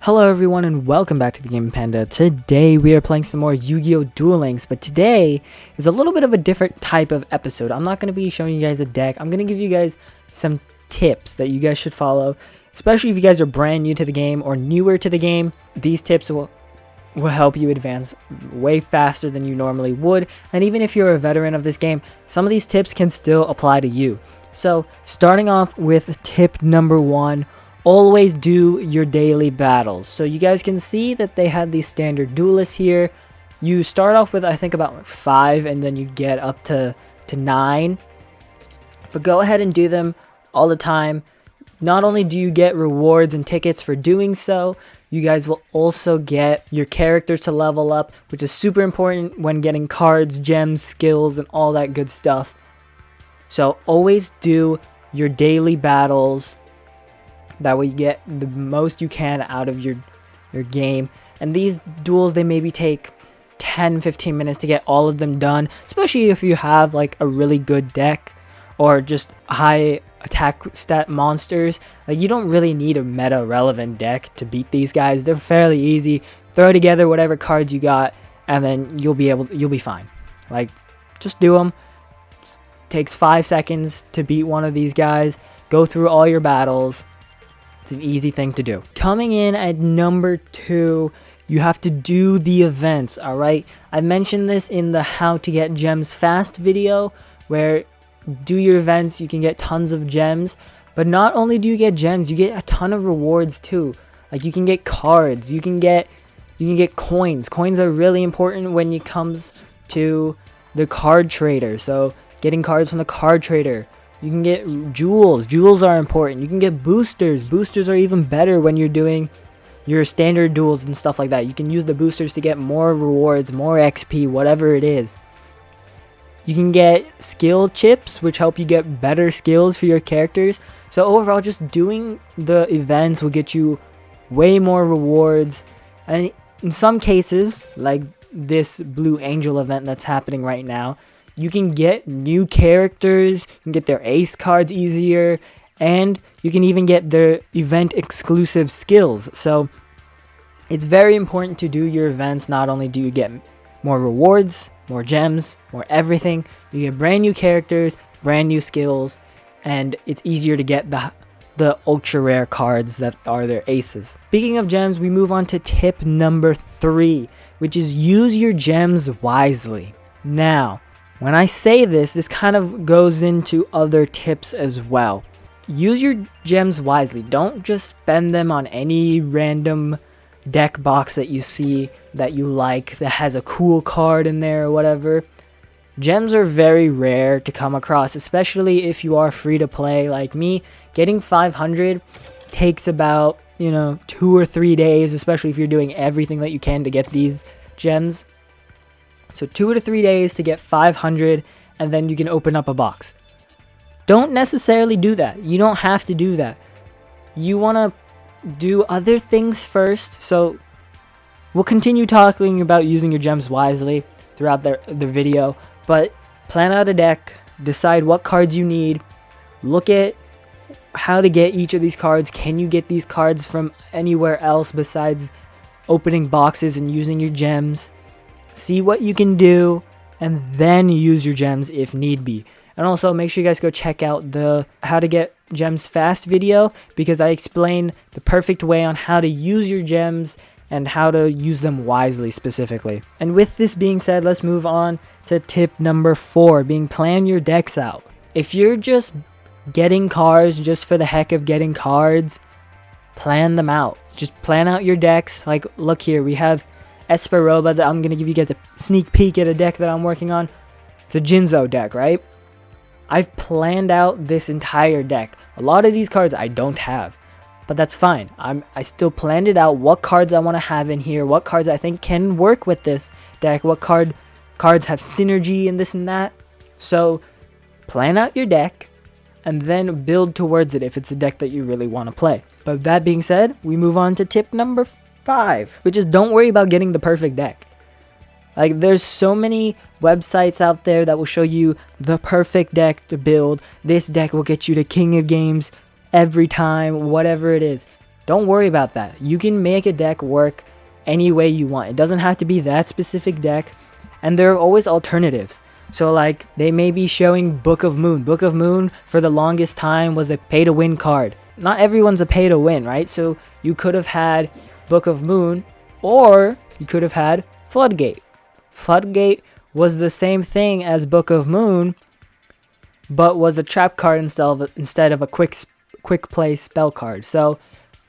Hello everyone and welcome back to the Game Panda. Today we are playing some more Yu-Gi-Oh! Duel Links, but today is a little bit of a different type of episode. I'm not going to be showing you guys a deck. I'm going to give you guys some tips that you guys should follow, especially if you guys are brand new to the game or newer to the game. These tips will help you advance way faster than you normally would, and even if you're a veteran of this game, some of these tips can still apply to you. So starting off with tip number 1, always do your daily battles. So you guys can see that they have these standard duelists here. You start off with I think about 5 and then you get up to 9. But go ahead and do them all the time. Not only do you get rewards and tickets for doing so, you guys will also get your characters to level up, which is super important when getting cards, gems, skills, and all that good stuff. So always do your daily battles. That way you get the most you can out of your game. And these duels, they maybe take 10-15 minutes to get all of them done, especially if you have like a really good deck or just high attack stat monsters. Like, you don't really need a meta relevant deck to beat these guys. They're fairly easy. Throw together whatever cards you got and then you'll be fine. Like, just do them. Takes 5 seconds to beat one of these guys. Go through all your battles. It's an easy thing to do. Coming in at number 2, you have to do the events, alright? I mentioned this in the how to get gems fast video, where do your events, you can get tons of gems. But not only do you get gems, you get a ton of rewards too. Like, you can get cards, you can get coins. Coins are really important when it comes to the card trader. So getting cards from the card trader. You can get jewels. Jewels are important. You can get boosters. Boosters are even better when you're doing your standard duels and stuff like that. You can use the boosters to get more rewards, more XP, whatever it is. You can get skill chips, which help you get better skills for your characters. So overall, just doing the events will get you way more rewards. And in some cases, like this Blue Angel event that's happening right now, you can get new characters, you can get their ace cards easier, and you can even get their event exclusive skills. So it's very important to do your events. Not only do you get more rewards, more gems, more everything, you get brand new characters, brand new skills, and it's easier to get the ultra rare cards that are their aces. Speaking of gems, we move on to tip number 3, which is use your gems wisely. Now, when I say this, this kind of goes into other tips as well. Use your gems wisely. Don't just spend them on any random deck box that you see that you like, that has a cool card in there or whatever. Gems are very rare to come across, especially if you are free to play like me. Getting 500 takes about, 2 or 3 days, especially if you're doing everything that you can to get these gems. So 2 to 3 days to get 500, and then you can open up a box. Don't necessarily do that. You don't have to do that. You want to do other things first. So we'll continue talking about using your gems wisely throughout the video. But plan out a deck. Decide what cards you need. Look at how to get each of these cards. Can you get these cards from anywhere else besides opening boxes and using your gems? See what you can do, and then use your gems if need be. And also make sure you guys go check out the how to get gems fast video, because I explain the perfect way on how to use your gems and how to use them wisely specifically. And with this being said, let's move on to tip number 4, being plan your decks out. If you're just getting cards just for the heck of getting cards, plan them out. Just plan out your decks. Like, look here, we have Esperoba that I'm going to give you guys a sneak peek at a deck that I'm working on. It's a Jinzo deck, right? I've planned out this entire deck. A lot of these cards I don't have, but that's fine. I still planned it out, what cards I want to have in here, what cards I think can work with this deck, what cards have synergy and this and that. So plan out your deck and then build towards it if it's a deck that you really want to play. But that being said, we move on to tip number 5, which is don't worry about getting the perfect deck. Like, there's so many websites out there that will show you the perfect deck to build. This deck will get you to King of Games every time, whatever it is. Don't worry about that. You can make a deck work any way you want. It doesn't have to be that specific deck, and there are always alternatives. So like they may be showing Book of Moon. Book of Moon for the longest time was a pay to win card. Not everyone's a pay to win, right? So you could have had Book of Moon, or you could have had Floodgate. Floodgate was the same thing as Book of Moon, but was a trap card instead of a quick play spell card. So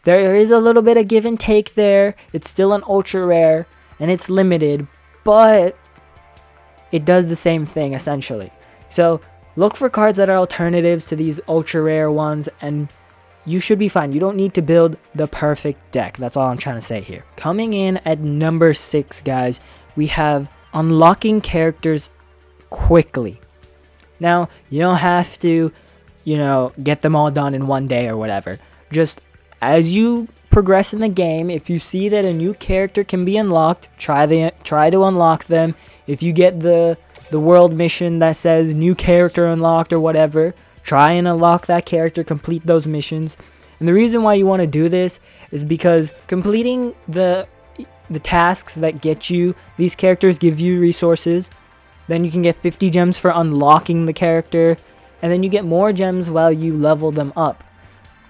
there is a little bit of give and take there. It's still an ultra rare and it's limited, but it does the same thing essentially. So look for cards that are alternatives to these ultra rare ones, and you should be fine. You don't need to build the perfect deck. That's all I'm trying to say here. Coming in at number 6, guys, we have unlocking characters quickly. Now, you don't have to, get them all done in one day or whatever. Just as you progress in the game, if you see that a new character can be unlocked, try to unlock them. If you get the world mission that says new character unlocked or whatever, try and unlock that character, complete those missions. And the reason why you want to do this is because completing the tasks that get you these characters give you resources. Then you can get 50 gems for unlocking the character, and then you get more gems while you level them up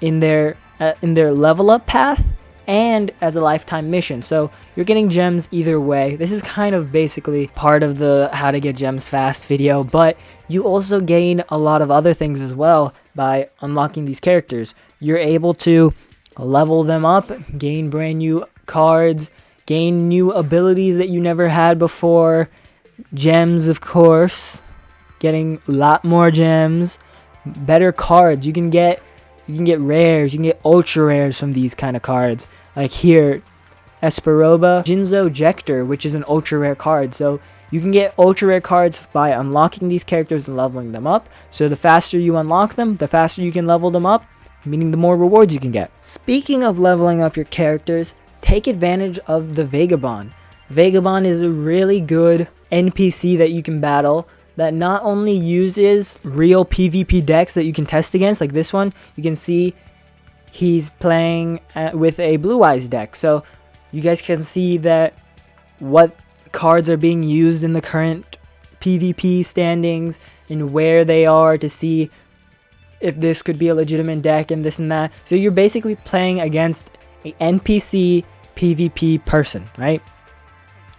in their level up path and as a lifetime mission. So you're getting gems either way. This is kind of basically part of the how to get gems fast video, but you also gain a lot of other things as well by unlocking these characters. You're able to level them up, gain brand new cards, gain new abilities that you never had before, gems, of course, getting a lot more gems, better cards. You can get rares, you can get ultra rares from these kind of cards. Like here, Esperoba Jinzo Jector, which is an ultra rare card. So you can get ultra rare cards by unlocking these characters and leveling them up. So the faster you unlock them, the faster you can level them up, meaning the more rewards you can get. Speaking of leveling up your characters, take advantage of the Vagabond. Vagabond is a really good NPC that you can battle that not only uses real PvP decks that you can test against, like this one. You can see he's playing with a Blue Eyes deck. So you guys can see that what cards are being used in the current PvP standings and where they are to see if this could be a legitimate deck and this and that. So you're basically playing against a NPC PvP person, right?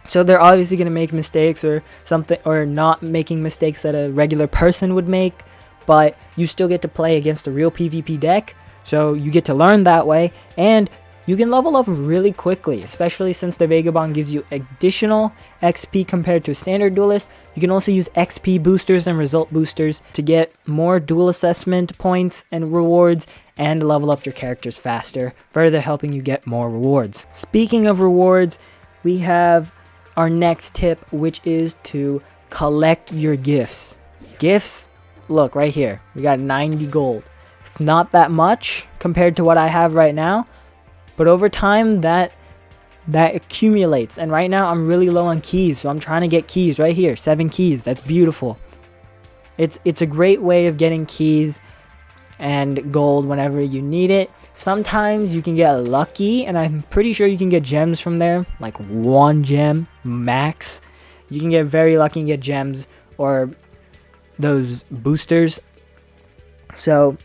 So they're obviously going to make mistakes or something, or not making mistakes that a regular person would make, but you still get to play against a real PvP deck. So you get to learn that way, and you can level up really quickly, especially since the Vagabond gives you additional XP compared to a standard duelist. You can also use XP boosters and result boosters to get more duel assessment points and rewards and level up your characters faster, further helping you get more rewards. Speaking of rewards, we have our next tip, which is to collect your gifts. Gifts, look right here, we got 90 gold. It's not that much compared to what I have right now, but over time that accumulates. And right now I'm really low on keys, so I'm trying to get keys right here. 7 keys, that's beautiful. It's a great way of getting keys and gold whenever you need it. Sometimes you can get lucky, and I'm pretty sure you can get gems from there, like 1 gem max. You can get very lucky and get gems or those boosters. So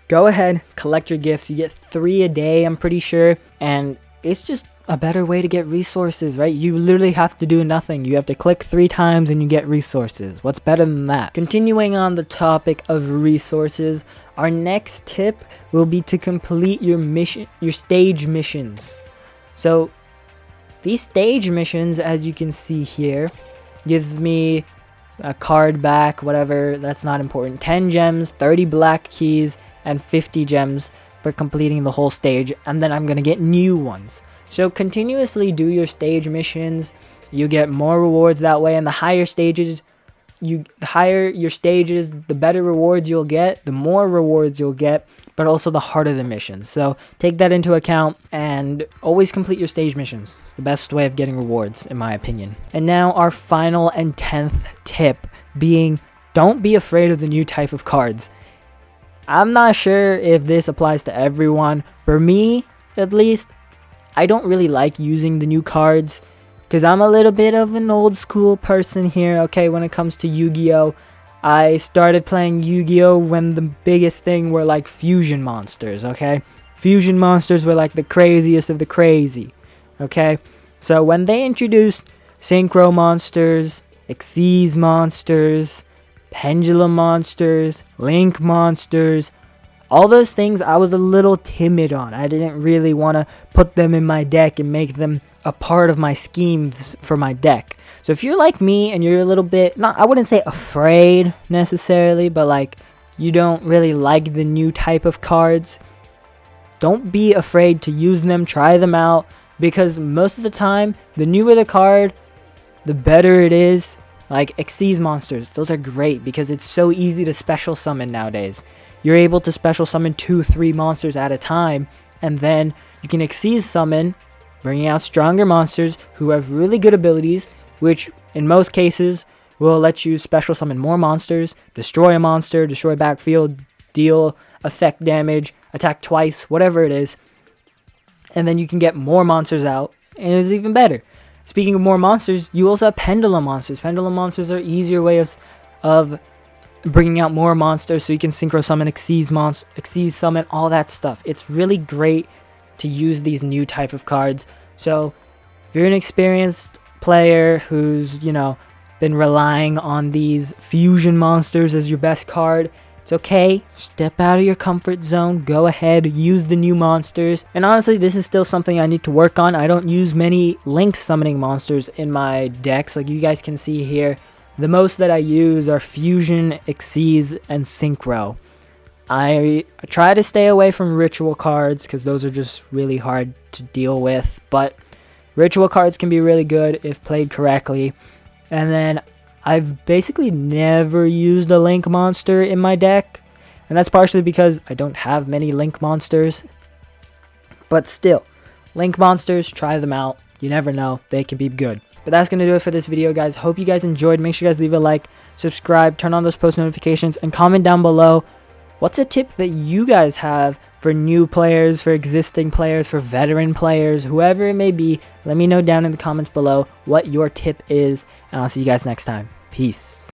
go ahead, collect your gifts. You get 3 a day, I'm pretty sure, and it's just a better way to get resources, right? You literally have to do nothing. You have to click 3 times and you get resources. What's better than that? Continuing on the topic of resources, our next tip will be to complete your stage missions. So these stage missions, as you can see here, gives me a card back, whatever, that's not important. 10 gems, 30 black keys, and 50 gems for completing the whole stage, and then I'm gonna get new ones. So continuously do your stage missions. You get more rewards that way, and the higher your stages, the better rewards you'll get, the more rewards you'll get, but also the harder the missions. So take that into account and always complete your stage missions. It's the best way of getting rewards, in my opinion. And now our final and 10th tip being, don't be afraid of the new type of cards. I'm not sure if this applies to everyone. For me, at least, I don't really like using the new cards because I'm a little bit of an old school person here, okay, when it comes to Yu-Gi-Oh! I started playing Yu-Gi-Oh! When the biggest thing were like fusion monsters, okay? Fusion monsters were like the craziest of the crazy, okay? So when they introduced Synchro monsters, Xyz monsters, Pendulum monsters, Link monsters, all those things I was a little timid on. I didn't really want to put them in my deck and make them a part of my schemes for my deck. So if you're like me and you're a little bit, not, I wouldn't say afraid necessarily, but like you don't really like the new type of cards, don't be afraid to use them, try them out, because most of the time, the newer the card, the better it is. Like Xyz monsters, those are great because it's so easy to special summon nowadays. You're able to special summon 2-3 monsters at a time, and then you can Xyz summon, bringing out stronger monsters who have really good abilities, which in most cases will let you special summon more monsters, destroy a monster, destroy backfield, deal effect damage, attack twice, whatever it is, and then you can get more monsters out, and it's even better. Speaking of more monsters, you also have Pendulum monsters. Pendulum monsters are easier ways of bringing out more monsters, so you can synchro summon, Xyz summon, all that stuff. It's really great to use these new type of cards. So if you're an experienced player who's, you know, been relying on these fusion monsters as your best card, it's okay. Step out of your comfort zone. Go ahead, use the new monsters. And honestly, this is still something I need to work on. I don't use many Link summoning monsters in my decks. Like you guys can see here, the most that I use are Fusion, Xyz, and Synchro. I try to stay away from ritual cards because those are just really hard to deal with. But ritual cards can be really good if played correctly. And then I've basically never used a Link monster in my deck, and that's partially because I don't have many Link monsters. But still, Link monsters, try them out. You never know, they can be good. But that's going to do it for this video, guys. Hope you guys enjoyed. Make sure you guys leave a like, subscribe, turn on those post notifications, and comment down below what's a tip that you guys have for new players, for existing players, for veteran players, whoever it may be. Let me know down in the comments below what your tip is, and I'll see you guys next time. Peace.